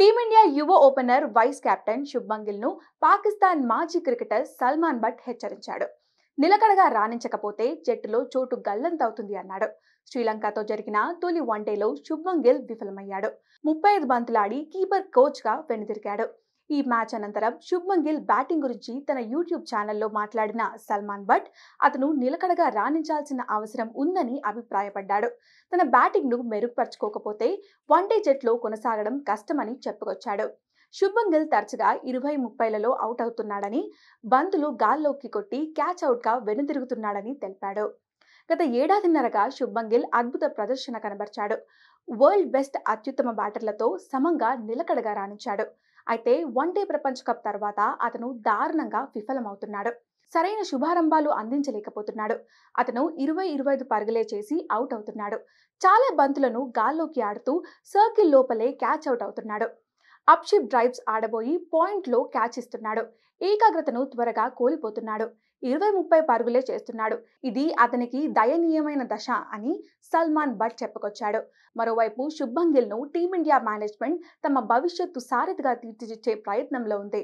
Team India యువ opener vice captain Shubman Gill ను పాకిస్తాన్ మాజీ క్రికెటర్ సల్మాన్ బట్ హెచ్చరించాడు. నిలకడగా రాణించకపోతే జట్టులో చోటు గల్లంతవుతుంది అన్నాడు. శ్రీలంకతో జరిగిన తొలి వన్డేలో శుభ్మన్ గిల్ విఫలమయ్యాడు. 35 బంతులాడి కీపర్ కోచ్ గా వెనుదిరిగాడు. ఈ మ్యాచ్ అనంతరం శుభ్మన్ గిల్ బ్యాటింగ్ గురించి తన యూట్యూబ్ ఛానల్లో మాట్లాడిన సల్మాన్ బట్ అతను నిలకడగా రాణించాల్సిన అవసరం ఉందని అభిప్రాయపడ్డాడు. తన బ్యాటింగ్ ను మెరుగుపరుచుకోకపోతే వన్డే జట్లో కొనసాగడం కష్టమని చెప్పుకొచ్చాడు. శుభ్మన్ గిల్ తరచుగా 20-30లలో అవుట్ అవుతున్నాడని, బంతులు గాల్లోకి కొట్టి క్యాచ్ అవుట్ గా వెనుదిరుగుతున్నాడని తెలిపాడు. గత ఏడాదిన్నరగా శుభ్మన్ గిల్ అద్భుత ప్రదర్శన కనబర్చాడు. వరల్డ్ బెస్ట్ అత్యుత్తమ బ్యాటర్లతో సమంగా నిలకడగా రాణించాడు. అయితే వన్డే ప్రపంచ కప్ తర్వాత అతను దారుణంగా విఫలమవుతున్నాడు. సరైన శుభారంభాలు అందించలేకపోతున్నాడు. అతను 20-25 పరుగులే చేసి అవుట్ అవుతున్నాడు. చాలా బంతులను గాల్లోకి ఆడుతూ సర్కిల్ లోపలే క్యాచ్ అవుట్ అవుతున్నాడు. అప్షిప్ డ్రైవ్స్ ఆడబోయి పాయింట్లో క్యాచ్ ఇస్తున్నాడు. ఏకాగ్రతను త్వరగా కోల్పోతున్నాడు. 20-30 పరుగులే చేస్తున్నాడు. ఇది అతనికి దయనీయమైన దశ అని సల్మాన్ బట్ చెప్పుకొచ్చాడు. మరోవైపు శుభ్మన్ గిల్ ను టీమిండియా మేనేజ్మెంట్ తమ భవిష్యత్తు సారథిగా తీర్చిదిద్దే ప్రయత్నంలో ఉంది.